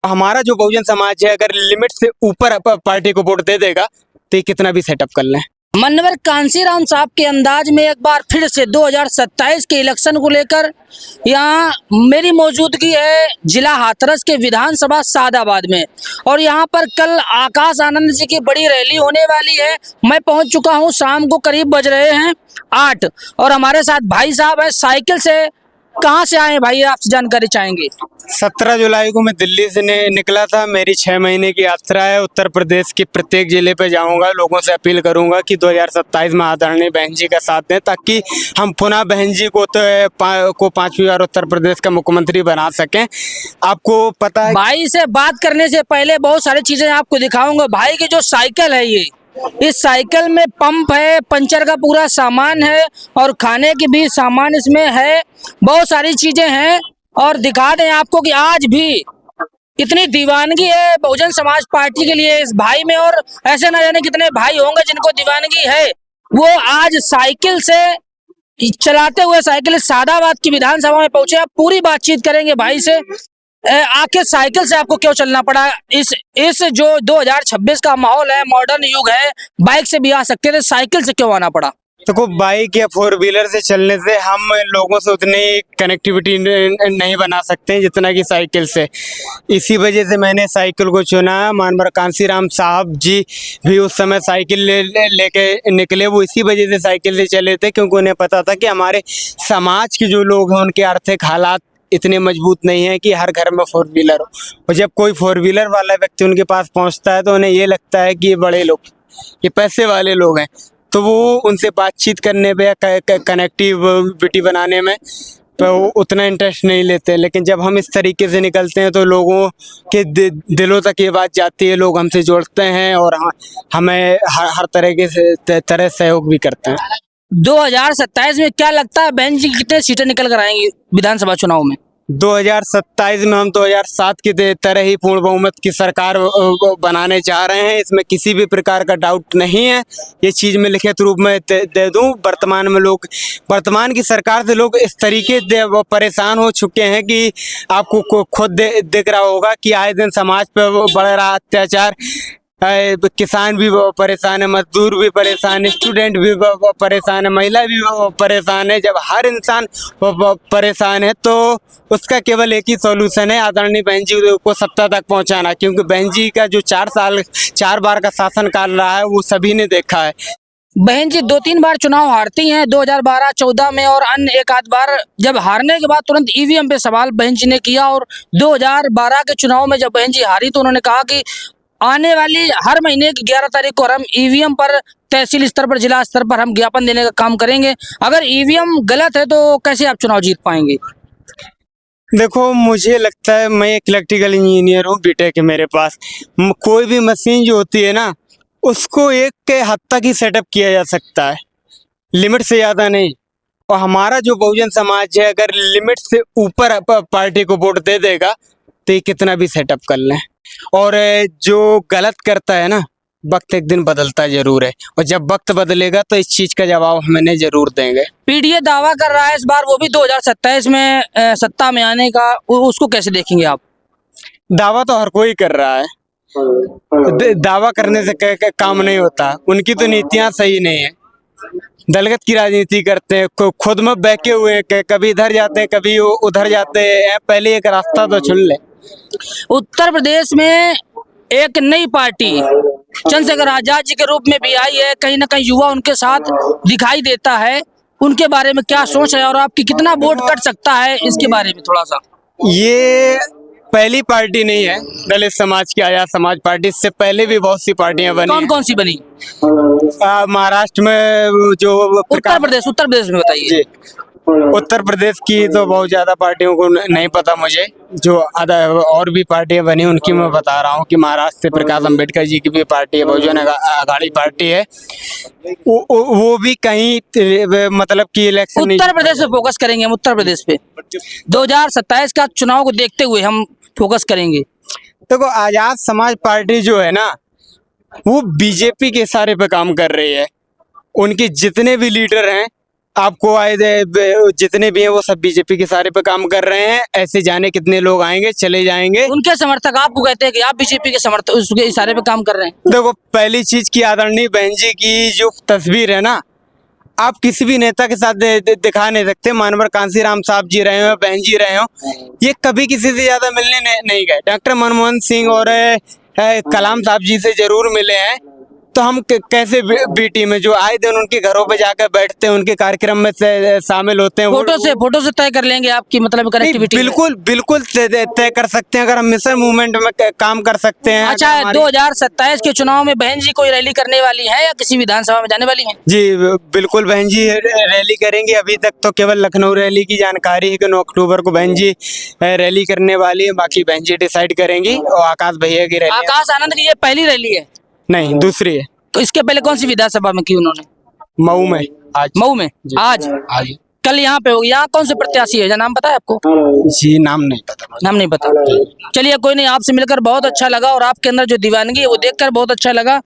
हमारा जो बहुजन समाज है अगर लिमिट से ऊपर पार्टी को वोट दे देगा तो ये कितना भी सेटअप कर लें। मनवर कांसीराम साहब के अंदाज में एक बार फिर से 2027 के इलेक्शन को लेकर यहाँ मेरी मौजूदगी है जिला हाथरस के विधानसभा सादाबाद में, और यहाँ पर कल आकाश आनंद जी की बड़ी रैली होने वाली है। मैं पहुँच चुका हूँ, शाम को करीब बज रहे हैं 8 और हमारे साथ भाई साहब है साइकिल से। कहाँ से आए भाई, आपसे जानकारी चाहेंगे। 17 जुलाई को मैं दिल्ली से निकला था। मेरी 6 महीने की यात्रा है। उत्तर प्रदेश के प्रत्येक जिले पे जाऊंगा। लोगों से अपील करूंगा कि 2027 में आदरणीय बहन जी का साथ दें ताकि हम पुनः बहन जी को 5वीं बार उत्तर प्रदेश का मुख्यमंत्री बना सकें। आपको पता है, भाई से बात करने से पहले बहुत सारी चीजें आपको दिखाऊंगा। भाई की जो साइकिल है, ये इस साइकिल में पंप है, पंचर का पूरा सामान है और खाने की भी सामान इसमें है। बहुत सारी चीजें हैं और दिखा दें आपको कि आज भी इतनी दीवानगी है बहुजन समाज पार्टी के लिए इस भाई में, और ऐसे ना जाने कितने भाई होंगे जिनको दीवानगी है। वो आज साइकिल से चलाते हुए साइकिल सादाबाद की विधानसभा में पहुंचे। आप पूरी बातचीत करेंगे भाई से। आखिर साइकिल से आपको क्यों चलना पड़ा? इस जो 2026 का माहौल है, मॉडर्न युग है, बाइक से भी आ सकते थे, साइकिल से क्यों आना पड़ा? देखो, बाइक या 4 व्हीलर से चलने से हम लोगों से उतनी कनेक्टिविटी नहीं बना सकते जितना कि साइकिल से। इसी वजह से मैंने साइकिल को चुना। मानवर कांसीराम साहब जी भी उस समय साइकिल लेके निकले। वो इसी वजह से साइकिल से चले थे क्योंकि उन्हें पता था कि हमारे समाज के जो लोग हैं उनके आर्थिक हालात इतने मजबूत नहीं है कि हर घर में 4 व्हीलर हो। और जब कोई 4 व्हीलर वाला व्यक्ति उनके पास पहुंचता है तो उन्हें ये लगता है कि ये बड़े लोग, ये पैसे वाले लोग हैं, तो वो उनसे बातचीत करने पे या कनेक्टिविटी बनाने में तो उतना इंटरेस्ट नहीं लेते। लेकिन जब हम इस तरीके से निकलते हैं तो लोगों के दिलों तक ये बात जाती है, लोग हमसे जुड़ते हैं और हमें हर तरह सहयोग भी करते हैं। 2027 में क्या लगता है बहन जी कितने सीटें निकल कर आएंगी विधानसभा चुनाव में? 2027 में हम 2007 की तरह ही पूर्ण बहुमत की सरकार बनाने जा रहे हैं। इसमें किसी भी प्रकार का डाउट नहीं है। ये चीज़ मैं लिखित रूप में दे दूं। वर्तमान की सरकार से लोग इस तरीके से परेशान हो चुके हैं कि आपको खुद दिख रहा होगा कि आए दिन समाज पर बढ़ रहा अत्याचार। किसान भी परेशान है, मजदूर भी परेशान है, स्टूडेंट भी परेशान है, महिला भी परेशान है। जब हर इंसान परेशान है तो उसका केवल एक ही सॉल्यूशन है, आदरणीय बहन जी को सत्ता तक पहुंचाना। क्योंकि बहन जी का जो 4 बार का शासनकाल रहा है वो सभी ने देखा है। बहन जी 2-3 बार चुनाव हारती हैं, 2012, 14 में और अन्य एक आध बार। जब हारने के बाद तुरंत ईवीएम पे सवाल बहन जी ने किया, और 2012 के चुनाव में जब बहन जी हारी तो उन्होंने कहा कि आने वाली हर महीने की 11 तारीख को हम ईवीएम पर तहसील स्तर पर, जिला स्तर पर हम ज्ञापन देने का काम करेंगे। अगर ईवीएम गलत है तो कैसे आप चुनाव जीत पाएंगे? देखो, मुझे लगता है, मैं एक इलेक्ट्रिकल इंजीनियर हूँ, बीटेक है मेरे पास। कोई भी मशीन जो होती है ना, उसको एक के हद तक ही सेटअप किया जा सकता है, लिमिट से ज़्यादा नहीं। और हमारा जो बहुजन समाज है अगर लिमिट से ऊपर पार्टी को वोट दे देगा तो ये कितना भी सेटअप कर लें। और जो गलत करता है ना, वक्त एक दिन बदलता जरूर है, और जब वक्त बदलेगा तो इस चीज का जवाब हमें जरूर देंगे। पीडीए दावा कर रहा है इस बार वो भी 2027 में सत्ता में आने का, उसको कैसे देखेंगे आप? दावा तो हर कोई कर रहा है। दावा करने से काम नहीं होता। उनकी तो नीतियां सही नहीं है, दलगत की राजनीति करते हैं, खुद में बहके हुए हैं, कभी इधर जाते हैं कभी उधर जाते हैं। पहले एक रास्ता तो चुन ले। उत्तर प्रदेश में एक नई पार्टी चंद्रशेखर आजाद जी के रूप में भी आई है, कहीं ना कहीं युवा उनके साथ दिखाई देता है। उनके बारे में क्या सोच है और आपकी कितना वोट कट सकता है, इसके बारे में थोड़ा सा। ये पहली पार्टी नहीं है दलित समाज की आजाद समाज पार्टी। इससे पहले भी बहुत सी पार्टियां बनी। कौन कौन सी बनी? महाराष्ट्र में जो उत्तर प्रदेश में बताइए। उत्तर प्रदेश की तो बहुत ज्यादा पार्टियों को नहीं पता मुझे। जो और भी पार्टियां बनी उनकी मैं बता रहा हूँ कि महाराष्ट्र से प्रकाश अंबेडकर जी की भी पार्टी है, बहुजन अघाड़ी पार्टी है। वो भी कहीं मतलब कि इलेक्शन। उत्तर प्रदेश पे फोकस करेंगे हम, उत्तर प्रदेश पे 2027 का चुनाव को देखते हुए हम फोकस करेंगे। देखो, आजाद समाज पार्टी जो है ना, वो बीजेपी के इशारे पे काम कर रही है। उनके जितने भी लीडर हैं आपको आए जितने भी हैं वो सब बीजेपी के सारे पे काम कर रहे हैं। ऐसे जाने कितने लोग आएंगे चले जाएंगे। उनके समर्थक आपको कहते हैं कि आप बीजेपी के समर्थक उसके इशारे पे काम कर रहे हैं। देखो, पहली चीज की आदरणीय बहन जी की जो तस्वीर है ना, आप किसी भी नेता के साथ दिखा नहीं सकते। मानवर कांसीराम साहब जी रहे हो, बहन जी रहे हो, ये कभी किसी से ज्यादा मिलने नहीं गए। डॉक्टर मनमोहन सिंह और कलाम साहब जी से जरूर मिले हैं। तो हम कैसे बी टीम में जो आए दिन उनके घरों पे जाकर बैठते हैं, उनके कार्यक्रम में से शामिल होते हैं। फोटो से तय कर लेंगे आपकी मतलब कनेक्टिविटी। बिल्कुल तय कर सकते हैं, अगर हम मिशन मूवमेंट में काम कर सकते हैं। अच्छा, 2027 के चुनाव में बहन जी कोई रैली करने वाली है या किसी विधानसभा में जाने वाली है? जी बिल्कुल, बहन जी रैली करेंगी। अभी तक तो केवल लखनऊ रैली की जानकारी है कि 9 अक्टूबर को बहन जी रैली करने वाली है। बाकी बहन जी डिसाइड करेंगी। और आकाश भैया की रैली, आकाश आनंद की ये पहली रैली है? नहीं, दूसरी है। तो इसके पहले कौन सी विधानसभा में की उन्होंने? मऊ में। मऊ में आज कल यहाँ पे होगी। यहाँ कौन से प्रत्याशी है, नाम पता है आपको? जी नाम नहीं पता। नाम नहीं पता। चलिए कोई नहीं, आपसे मिलकर बहुत अच्छा लगा और आपके अंदर जो दीवानगी है वो देखकर बहुत अच्छा लगा।